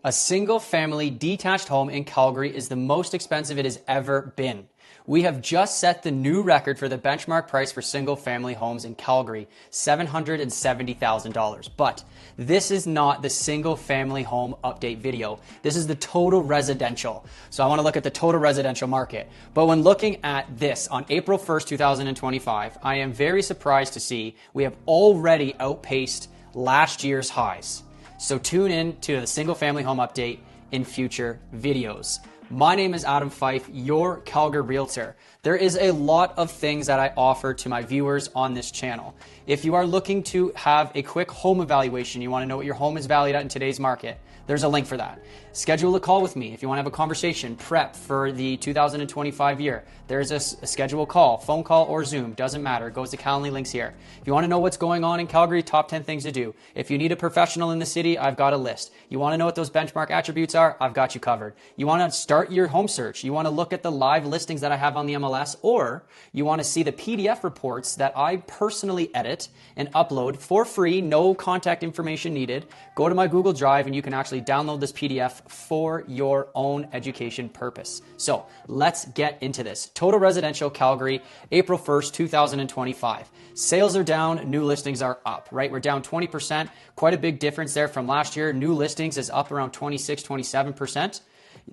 A single-family detached home in Calgary is the most expensive it has ever been. We have just set the new record for the benchmark price for single-family homes in Calgary, $770,000. But this is not the single-family home update video. This is the total residential. So I want to look at the total residential market. But when looking at this on April 1st, 2025, I am very surprised to see we have already outpaced last year's highs. So tune in to the single family home update in future videos. My name is Adam Fyfe, your Calgary Realtor. There is a lot of things that I offer to my viewers on this channel. If you are looking to have a quick home evaluation, you want to know what your home is valued at in today's market, there's a link for that. Schedule a call with me if you want to have a conversation, prep for the 2025 year. There's a schedule call, phone call or Zoom, doesn't matter. It goes to Calendly links here. If you want to know what's going on in Calgary, top 10 things to do. If you need a professional in the city, I've got a list. You want to know what those benchmark attributes are? I've got you covered. You want to start your home search. You want to look at the live listings that I have on the MLS, or you want to see the PDF reports that I personally edit and upload for free, no contact information needed. Go to my Google Drive and you can actually download this PDF for your own education purpose. So let's get into this. Total residential Calgary, April 1st, 2025. Sales are down, new listings are up, right? We're down 20%, quite a big difference there from last year. New listings is up around 26, 27%.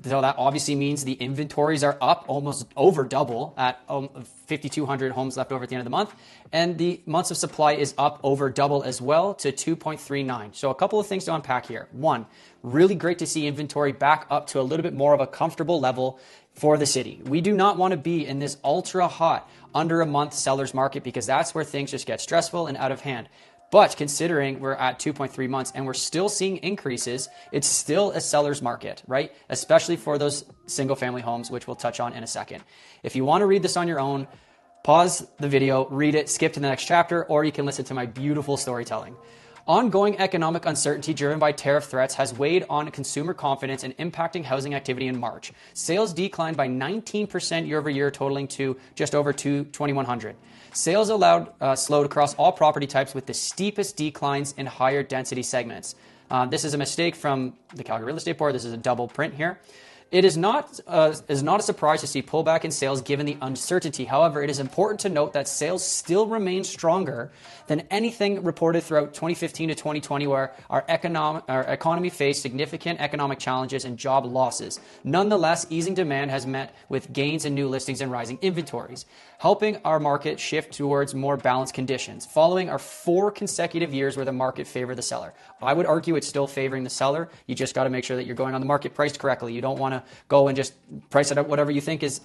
So that obviously means the inventories are up almost over double at 5,200 homes left over at the end of the month. And the months of supply is up over double as well to 2.39. So a couple of things to unpack here. One, really great to see inventory back up to a little bit more of a comfortable level for the city. We do not want to be in this ultra hot under a month seller's market because that's where things just get stressful and out of hand. But considering we're at 2.3 months and we're still seeing increases, it's still a seller's market, right? Especially for those single family homes, which we'll touch on in a second. If you want to read this on your own, pause the video, read it, skip to the next chapter, or you can listen to my beautiful storytelling. Ongoing economic uncertainty driven by tariff threats has weighed on consumer confidence and impacting housing activity in March. Sales declined by 19% year over year, totaling to just over 2,100. Sales slowed across all property types with the steepest declines in higher density segments. This is a mistake from the Calgary Real Estate Board. This is a double print here. It is not a surprise to see pullback in sales given the uncertainty. However, it is important to note that sales still remain stronger than anything reported throughout 2015 to 2020, where our economy faced significant economic challenges and job losses. Nonetheless, easing demand has met with gains in new listings and rising inventories, helping our market shift towards more balanced conditions, following our 4 consecutive years where the market favored the seller. I would argue it's still favoring the seller. You just got to make sure that you're going on the market priced correctly. You don't want to go and just price it at whatever you think is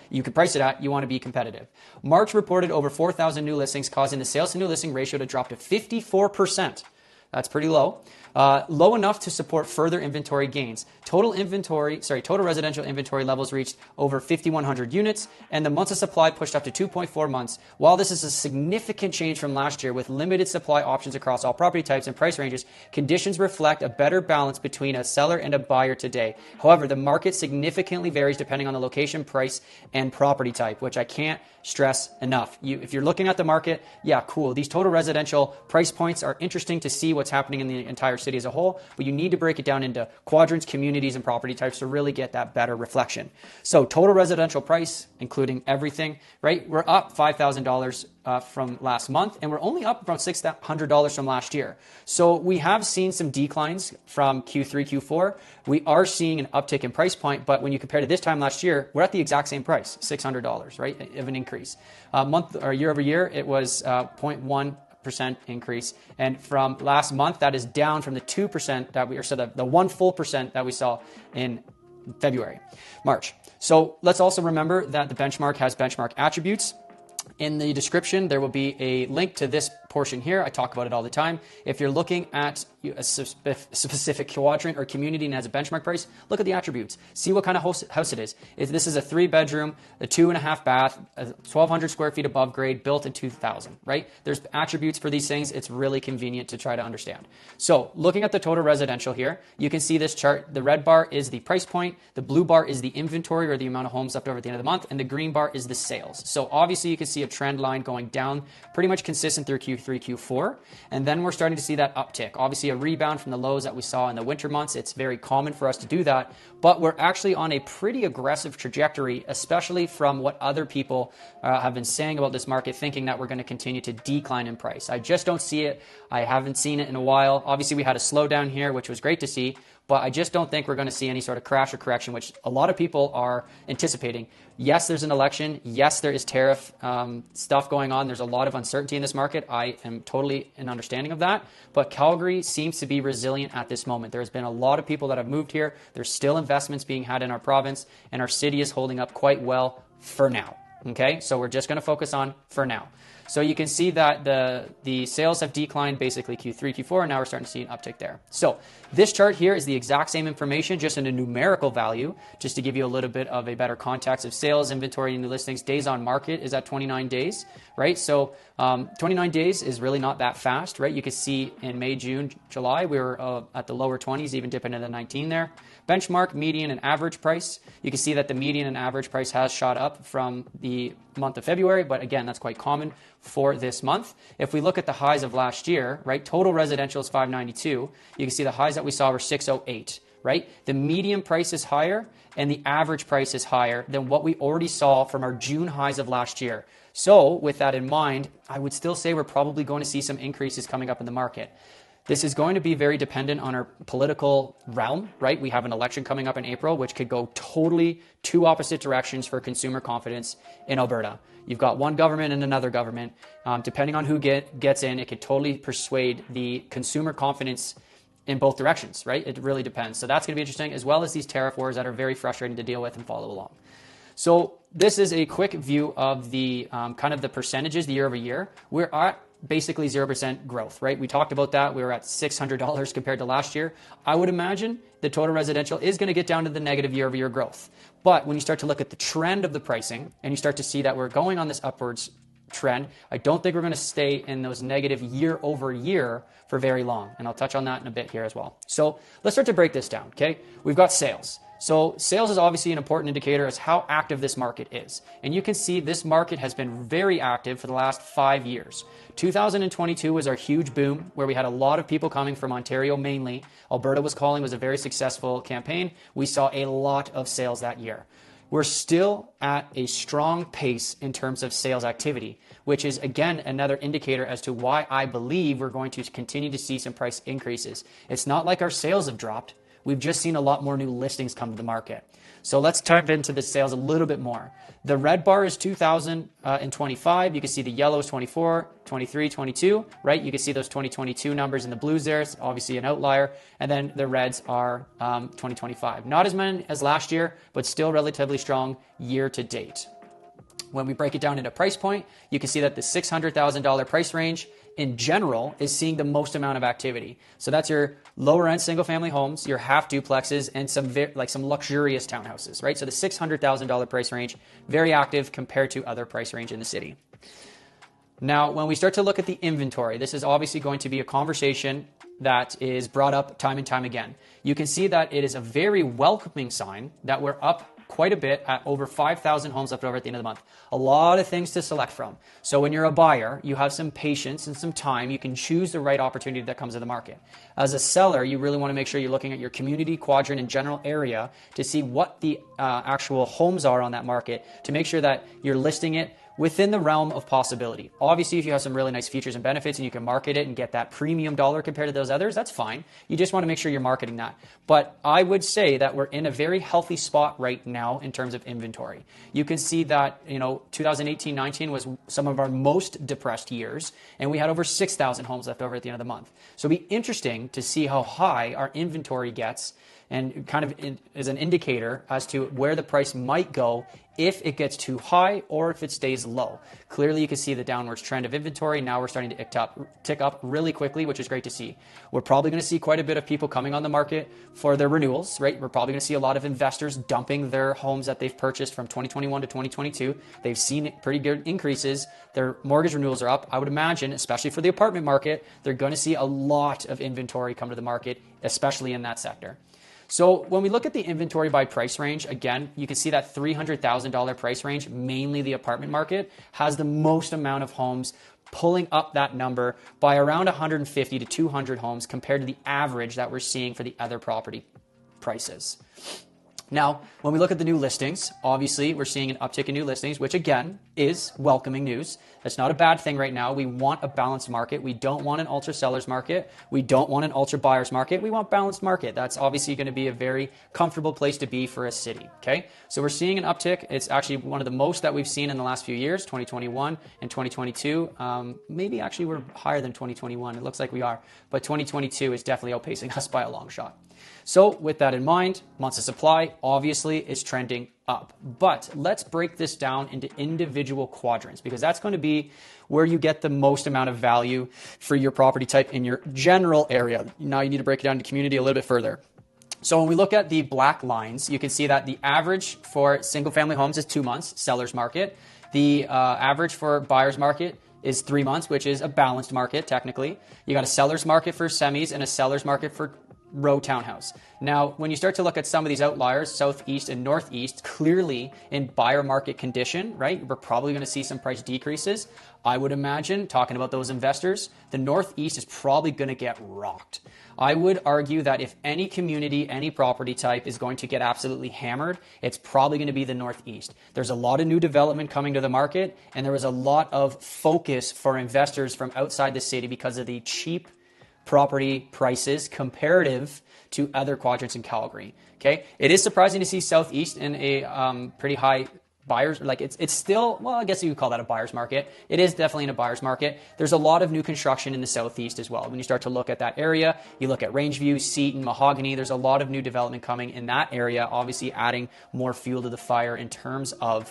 you could price it at. You want to be competitive. March reported over 4,000 new listings, causing the sales to new listing ratio to drop to 54%. That's pretty low. Low enough to support further inventory gains. Total residential inventory levels reached over 5,100 units, and the months of supply pushed up to 2.4 months. While this is a significant change from last year with limited supply options across all property types and price ranges, conditions reflect a better balance between a seller and a buyer today. However, the market significantly varies depending on the location, price, and property type, which I can't stress enough. If you're looking at the market, yeah, cool. These total residential price points are interesting to see what's happening in the entire city as a whole, but you need to break it down into quadrants, communities, and property types to really get that better reflection. So total residential price, including everything, right? We're up $5,000 from last month, and we're only up about $600 from last year. So we have seen some declines from Q3, Q4. We are seeing an uptick in price point, but when you compare to this time last year, we're at the exact same price, $600, right, of an increase. Month or year over year, it was 0.1% increase, and from last month, that is down from the 2% that we, or so the 1 full percent that we saw in February, March. So let's also remember that the benchmark has benchmark attributes. In the description, there will be a link to this portion here. I talk about it all the time. If you're looking at a specific quadrant or community and has a benchmark price, look at the attributes. See what kind of house it is. If this is a 3-bedroom, a 2.5 bath, 1,200 square feet above grade, built in 2000, right? There's attributes for these things. It's really convenient to try to understand. So looking at the total residential here, you can see this chart. The red bar is the price point. The blue bar is the inventory or the amount of homes left over at the end of the month. And the green bar is the sales. So obviously you can see a trend line going down, pretty much consistent through Q3 Q3, Q4. And then we're starting to see that uptick. Obviously a rebound from the lows that we saw in the winter months. It's very common for us to do that, but we're actually on a pretty aggressive trajectory, especially from what other people have been saying about this market, thinking that we're going to continue to decline in price. I just don't see it. I haven't seen it in a while. Obviously we had a slowdown here, which was great to see, but I just don't think we're going to see any sort of crash or correction, which a lot of people are anticipating. Yes, there's an election. Yes, there is tariff stuff going on. There's a lot of uncertainty in this market. I am totally in understanding of that. But Calgary seems to be resilient at this moment. There's been a lot of people that have moved here. There's still investments being had in our province, and our city is holding up quite well for now. Okay, so we're just going to focus on for now. So you can see that the sales have declined basically Q3, Q4, and now we're starting to see an uptick there. So this chart here is the exact same information, just in a numerical value, just to give you a little bit of a better context of sales, inventory, and new listings. Days on market is at 29 days, right? So 29 days is really not that fast, right? You can see in May, June, July, we were at the lower 20s, even dipping into the 19 there. Benchmark, median, and average price. You can see that the median and average price has shot up from the month of February, but again, that's quite common for this month. If we look at the highs of last year, right, total residential is 592. You can see the highs that we saw were 608, right? The median price is higher and the average price is higher than what we already saw from our June highs of last year. So with that in mind, I would still say we're probably going to see some increases coming up in the market. This is going to be very dependent on our political realm, right? We have an election coming up in April, which could go totally two opposite directions for consumer confidence in Alberta. You've got one government and another government. Depending on who gets in, it could totally persuade the consumer confidence in both directions, right? It really depends. So that's going to be interesting, as well as these tariff wars that are very frustrating to deal with and follow along. So this is a quick view of the kind of the percentages, the year over year. We're at basically 0% growth, right? We talked about that. We were at $600 compared to last year. I would imagine the total residential is going to get down to the negative year over year growth. But when you start to look at the trend of the pricing and you start to see that we're going on this upwards trend, I don't think we're going to stay in those negative year over year for very long. And I'll touch on that in a bit here as well. So let's start to break this down, okay? We've got sales. So sales is obviously an important indicator as how active this market is. And you can see this market has been very active for the last 5 years. 2022 was our huge boom where we had a lot of people coming from Ontario mainly. Alberta was a very successful campaign. We saw a lot of sales that year. We're still at a strong pace in terms of sales activity, which is, again, another indicator as to why I believe we're going to continue to see some price increases. It's not like our sales have dropped. We've just seen a lot more new listings come to the market. So let's dive into the sales a little bit more. The red bar is 2025. You can see the yellow is 24, 23, 22, right? You can see those 2022 numbers in the blues there. It's obviously an outlier. And then the reds are 2025. Not as many as last year, but still relatively strong year to date. When we break it down into price point, you can see that the $600,000 price range in general is seeing the most amount of activity. So that's your lower end single family homes, your half duplexes, and some luxurious townhouses, right? So the $600,000 price range, very active compared to other price range in the city. Now, when we start to look at the inventory, this is obviously going to be a conversation that is brought up time and time again. You can see that it is a very welcoming sign that we're up quite a bit at over 5,000 homes left over at the end of the month. A lot of things to select from. So when you're a buyer, you have some patience and some time. You can choose the right opportunity that comes to the market. As a seller, you really want to make sure you're looking at your community, quadrant, and general area to see what the actual homes are on that market to make sure that you're listing it within the realm of possibility. Obviously, if you have some really nice features and benefits and you can market it and get that premium dollar compared to those others, that's fine. You just want to make sure you're marketing that. But I would say that we're in a very healthy spot right now in terms of inventory. You can see that, 2018-19 was some of our most depressed years, and we had over 6,000 homes left over at the end of the month. So it'll be interesting to see how high our inventory gets and kind of is an indicator as to where the price might go if it gets too high or if it stays low. Clearly, you can see the downwards trend of inventory. Now we're starting to tick up really quickly, which is great to see. We're probably going to see quite a bit of people coming on the market for their renewals, right? We're probably going to see a lot of investors dumping their homes that they've purchased from 2021 to 2022. They've seen pretty good increases. Their mortgage renewals are up. I would imagine, especially for the apartment market, they're going to see a lot of inventory come to the market, especially in that sector. So when we look at the inventory by price range, again, you can see that $300,000 price range, mainly the apartment market, has the most amount of homes pulling up that number by around 150 to 200 homes compared to the average that we're seeing for the other property prices. Now, when we look at the new listings, obviously we're seeing an uptick in new listings, which again is welcoming news. That's not a bad thing right now. We want a balanced market. We don't want an ultra sellers market. We don't want an ultra buyers market. We want balanced market. That's obviously going to be a very comfortable place to be for a city. Okay. So we're seeing an uptick. It's actually one of the most that we've seen in the last few years, 2021 and 2022. Maybe actually we're higher than 2021. It looks like we are, but 2022 is definitely outpacing us by a long shot. So with that in mind, months of supply obviously is trending up. But let's break this down into individual quadrants because that's going to be where you get the most amount of value for your property type in your general area. Now you need to break it down to community a little bit further. So when we look at the black lines, you can see that the average for single family homes is 2 months, seller's market. The average for buyer's market is 3 months, which is a balanced market technically. You got a seller's market for semis and a seller's market for row townhouse. Now, when you start to look at some of these outliers, southeast and northeast, clearly in buyer market condition, right? We're probably going to see some price decreases. I would imagine, talking about those investors, the northeast is probably going to get rocked. I would argue that if any community, any property type is going to get absolutely hammered, it's probably going to be the northeast. There's a lot of new development coming to the market, and there was a lot of focus for investors from outside the city because of the cheap property prices comparative to other quadrants in Calgary. Okay, it is surprising to see southeast in a pretty high buyers, like it's still, well, I guess you could call that a buyer's market. It is definitely in a buyer's market. There's a lot of new construction in the southeast as well. When you start to look at that area, you look at Rangeview, Seton, Mahogany, there's a lot of new development coming in that area, obviously adding more fuel to the fire in terms of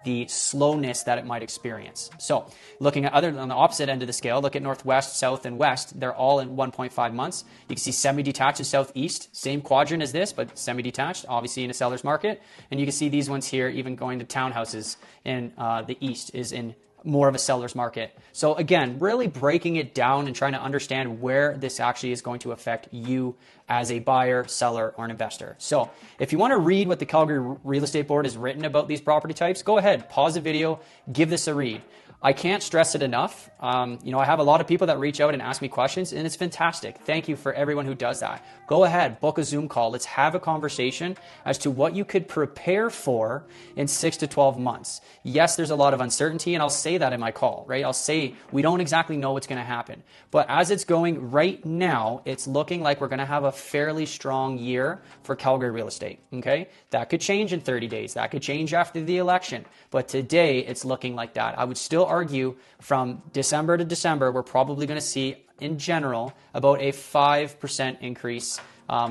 the slowness that it might experience. So looking at other on the opposite end of the scale, look at northwest, south, and west. They're all in 1.5 months. You can see semi-detached is southeast, same quadrant as this, but semi-detached, obviously in a seller's market. And you can see these ones here, even going to townhouses in the east is in more of a seller's market. So again, really breaking it down and trying to understand where this actually is going to affect you as a buyer, seller, or an investor. So if you want to read what the Calgary Real Estate Board has written about these property types, go ahead, pause the video, give this a read. I can't stress it enough. I have a lot of people that reach out and ask me questions, and it's fantastic. Thank you for everyone who does that. Go ahead, book a Zoom call. Let's have a conversation as to what you could prepare for in 6 to 12 months. Yes, there's a lot of uncertainty, and I'll say that in my call, right? I'll say we don't exactly know what's going to happen. But as it's going right now, it's looking like we're going to have a fairly strong year for Calgary real estate, okay? That could change in 30 days. That could change after the election. But today, it's looking like that. I would still argue from December to December, we're probably going to see, in general, about a 5% increase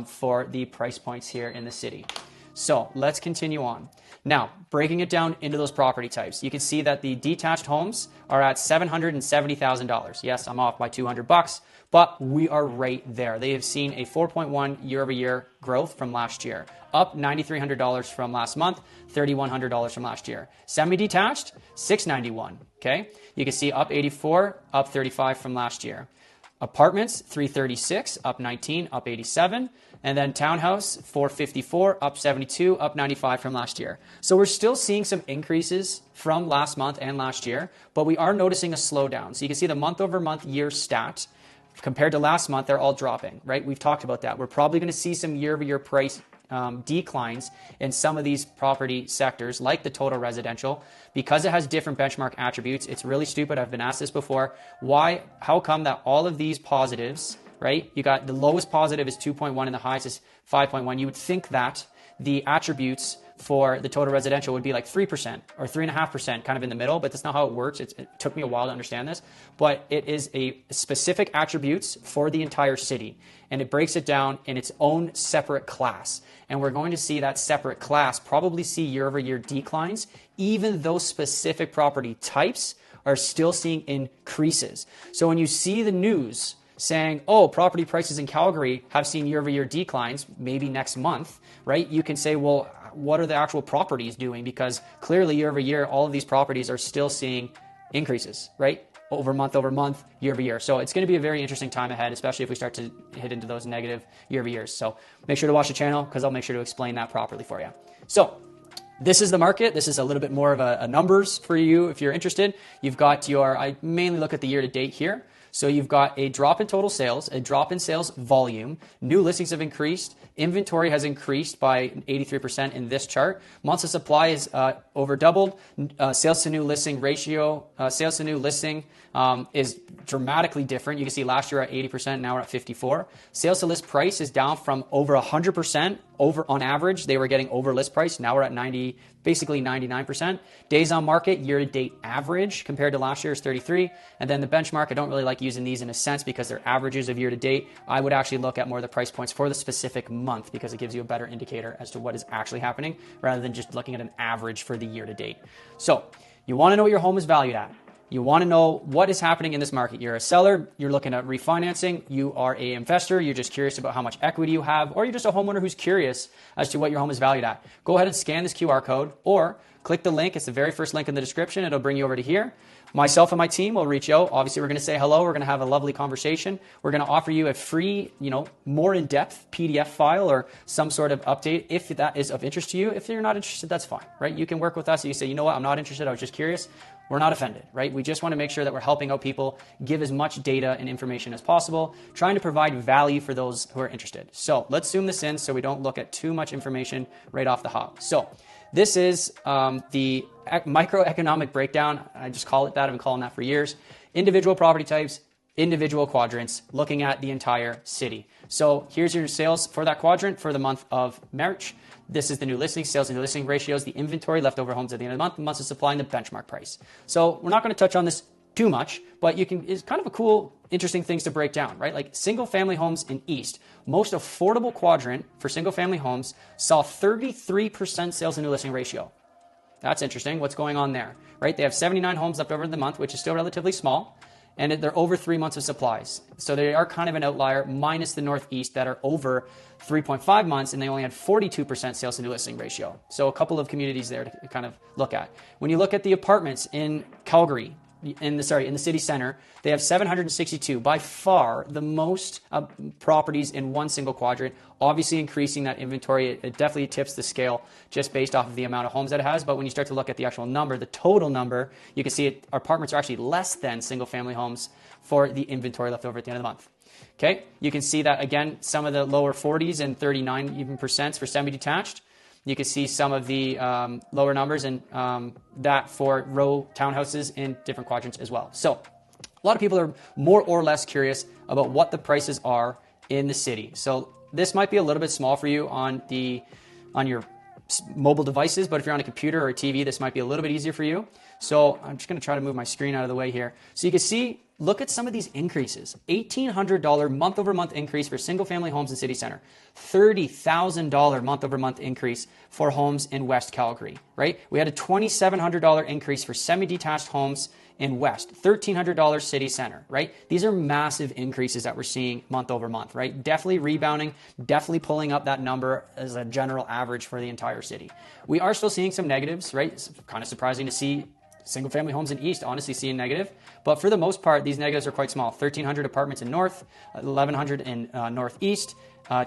for the price points here in the city. So let's continue on. Now, breaking it down into those property types, you can see that the detached homes are at $770,000. Yes, I'm off by $200, but we are right there. They have seen a 4.1 year-over-year growth from last year, up $9,300 from last month, $3,100 from last year. Semi-detached, $691. Okay, you can see up 84, up 35 from last year. Apartments, 336, up 19, up 87. And then townhouse, 454, up 72, up 95 from last year. So we're still seeing some increases from last month and last year, but we are noticing a slowdown. So you can see the month over month year stat compared to last month, they're all dropping, right? We've talked about that. We're probably going to see some year-over-year price declines in some of these property sectors, like the total residential, because it has different benchmark attributes. It's really stupid. I've been asked this before. Why? How come that all of these positives, right? You got the lowest positive is 2.1 and the highest is 5.1. You would think that the attributes for the total residential would be like 3% or 3.5%, kind of in the middle, but that's not how it works. It took me a while to understand this, but it is a specific attributes for the entire city, and it breaks it down in its own separate class. And we're going to see that separate class probably see year-over-year declines, even though specific property types are still seeing increases. So when you see the news saying, oh, property prices in Calgary have seen year-over-year declines, maybe next month, right? You can say, well, what are the actual properties doing? Because clearly year-over-year, all of these properties are still seeing increases, right? Over month, year-over-year. So it's going to be a very interesting time ahead, especially if we start to hit into those negative year-over-years. So make sure to watch the channel because I'll make sure to explain that properly for you. So This is the market. This is a little bit more of a numbers for you if you're interested. You've got I mainly look at the year to date here. So you've got a drop in total sales, a drop in sales volume, new listings have increased, inventory has increased by 83% in this chart, months of supply is over doubled, sales to new listing ratio, sales to new listing is dramatically different. You can see last year at 80%, now we're at 54. Sales to list price is down from over 100% over on average. They were getting over list price. Now we're at 90, basically 99%. Days on market, year to date average compared to last year is 33. And then the benchmark, I don't really like using these in a sense because they're averages of year to date. I would actually look at more of the price points for the specific month because it gives you a better indicator as to what is actually happening rather than just looking at an average for the year to date. So you want to know what your home is valued at. You want to know what is happening in this market. You're a seller, you're looking at refinancing, you are an investor, you're just curious about how much equity you have, or you're just a homeowner who's curious as to what your home is valued at. Go ahead and scan this QR code or click the link. It's the very first link in the description. It'll bring you over to here. Myself and my team will reach out. Obviously, we're going to say hello. We're going to have a lovely conversation. We're going to offer you a free, more in-depth PDF file or some sort of update if that is of interest to you. If you're not interested, that's fine, right? You can work with us. You say, you know what, I'm not interested. I was just curious. We're not offended, right? We just want to make sure that we're helping out people, give as much data and information as possible, trying to provide value for those who are interested. So let's zoom this in so we don't look at too much information right off the hop. So this is the microeconomic breakdown. I just call it that. I've been calling that for years. Individual property types, individual quadrants, looking at the entire city. So here's your sales for that quadrant for the month of March. This is the new listing, sales and new listing ratios, the inventory, leftover homes at the end of the month, the months of supply, and the benchmark price. So we're not going to touch on this too much, but it's kind of a cool, interesting things to break down, right? Like single family homes in East, most affordable quadrant for single family homes saw 33% sales and new listing ratio. That's interesting. What's going on there, right? They have 79 homes left over in the month, which is still relatively small. And they're over 3 months of supplies. So they are kind of an outlier, minus the Northeast that are over 3.5 months, and they only had 42% sales to new listing ratio. So a couple of communities there to kind of look at. When you look at the apartments in Calgary, in the city center, they have 762, by far the most properties in one single quadrant. Obviously increasing that inventory, it definitely tips the scale just based off of the amount of homes that it has. But when you start to look at the actual number, the total number, you can see apartments are actually less than single family homes for the inventory left over at the end of the month. Okay, you can see that again, some of the lower 40s and 39 even percents for semi-detached. You can see some of the lower numbers and that for row townhouses in different quadrants as well. So a lot of people are more or less curious about what the prices are in the city. So this might be a little bit small for you on your mobile devices, but if you're on a computer or a TV, this might be a little bit easier for you. So I'm just going to try to move my screen out of the way here. So you can see, look at some of these increases. $1,800 month over month increase for single family homes in city center. $30,000 month over month increase for homes in West Calgary, right? We had a $2,700 increase for semi-detached homes in West, $1,300 city center, right? These are massive increases that we're seeing month over month, right? Definitely rebounding, definitely pulling up that number as a general average for the entire city. We are still seeing some negatives, right? It's kind of surprising to see single family homes in East honestly seeing negative, but for the most part, these negatives are quite small. 1,300 apartments in North, 1,100 in Northeast,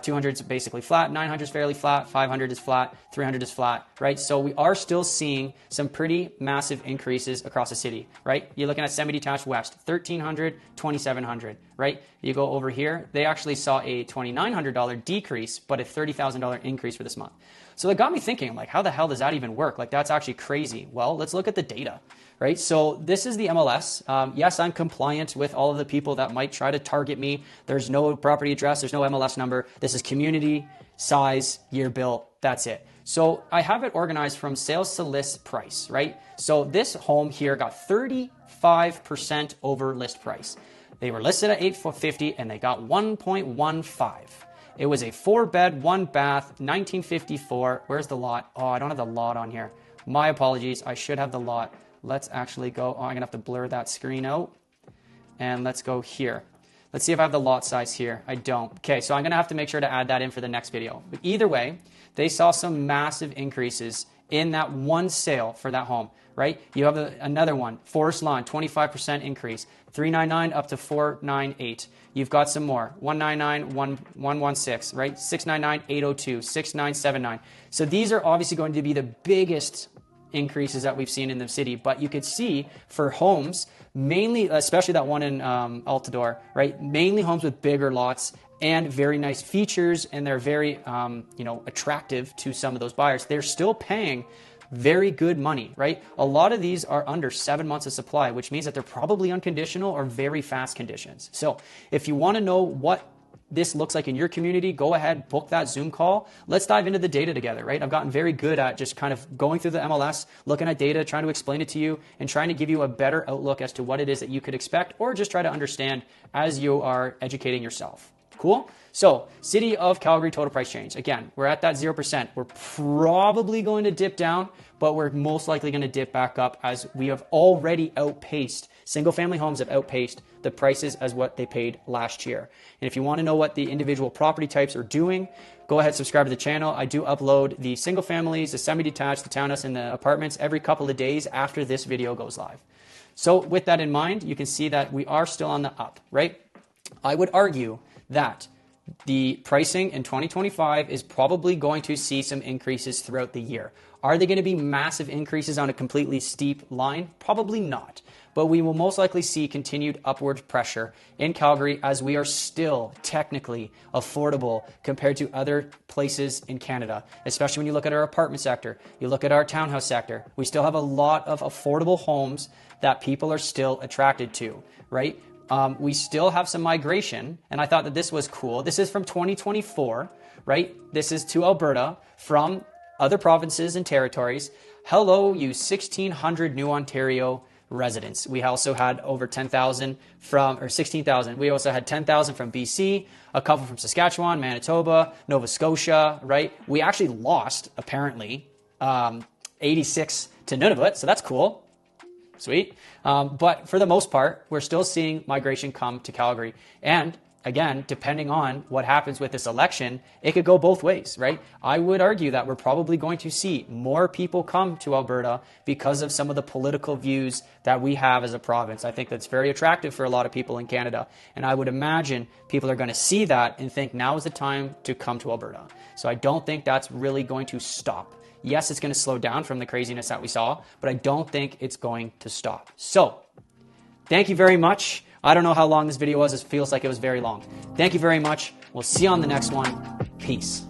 200 is basically flat, 900 is fairly flat, 500 is flat, 300 is flat, right? So we are still seeing some pretty massive increases across the city, right? You're looking at semi-detached West, 1,300, 2,700, right? You go over here, they actually saw a $2,900 decrease, but a $30,000 increase for this month. So that got me thinking, like, how the hell does that even work? Like, that's actually crazy. Well, let's look at the data, right? So this is the MLS. Yes, I'm compliant with all of the people that might try to target me. There's no property address. There's no MLS number. This is community, size, year built. That's it. So I have it organized from sales to list price, right? So this home here got 35% over list price. They were listed at $850 and they got 1.15. It was a 4-bed, 1-bath, 1954. Where's the lot? Oh, I don't have the lot on here. My apologies. I should have the lot. Let's actually go. Oh, I'm going to have to blur that screen out. And let's go here. Let's see if I have the lot size here. I don't. Okay, so I'm going to have to make sure to add that in for the next video. But either way, they saw some massive increases in that one sale for that home, right? You have another one, Forest Lawn, 25% increase, 399 up to 498. You've got some more, 199, 116, right? 699, 802, 6979. So these are obviously going to be the biggest increases that we've seen in the city, but you could see for homes, mainly, especially that one in Altador, right? Mainly homes with bigger lots and very nice features, and they're very, attractive to some of those buyers. They're still paying very good money, right? A lot of these are under 7 months of supply, which means that they're probably unconditional or very fast conditions. So if you want to know what this looks like in your community, go ahead, book that Zoom call. Let's dive into the data together, right? I've gotten very good at just kind of going through the MLS, looking at data, trying to explain it to you, and trying to give you a better outlook as to what it is that you could expect, or just try to understand as you are educating yourself. Cool? So, City of Calgary total price change. Again, we're at that 0%. We're probably going to dip down, but we're most likely going to dip back up as we have already outpaced, single family homes have outpaced the prices as what they paid last year. And if you want to know what the individual property types are doing, go ahead, subscribe to the channel. I do upload the single families, the semi-detached, the townhouse, and the apartments every couple of days after this video goes live. So with that in mind, you can see that we are still on the up, right? I would argue that the pricing in 2025 is probably going to see some increases throughout the year. Are they going to be massive increases on a completely steep line? Probably not. But we will most likely see continued upward pressure in Calgary as we are still technically affordable compared to other places in Canada, especially when you look at our apartment sector, you look at our townhouse sector. We still have a lot of affordable homes that people are still attracted to, right? We still have some migration, and I thought that this was cool. This is from 2024, right? This is to Alberta from other provinces and territories. Hello, you 1,600 new Ontario residents. We also had over 10,000 or 16,000. We also had 10,000 from BC, a couple from Saskatchewan, Manitoba, Nova Scotia, right? We actually lost, apparently, 86 to Nunavut, so that's cool. Sweet. But for the most part, we're still seeing migration come to Calgary. And again, depending on what happens with this election, it could go both ways, right? I would argue that we're probably going to see more people come to Alberta because of some of the political views that we have as a province. I think that's very attractive for a lot of people in Canada. And I would imagine people are going to see that and think now is the time to come to Alberta. So I don't think that's really going to stop. Yes, it's going to slow down from the craziness that we saw, but I don't think it's going to stop. So, thank you very much. I don't know how long this video was. It feels like it was very long. Thank you very much. We'll see you on the next one. Peace.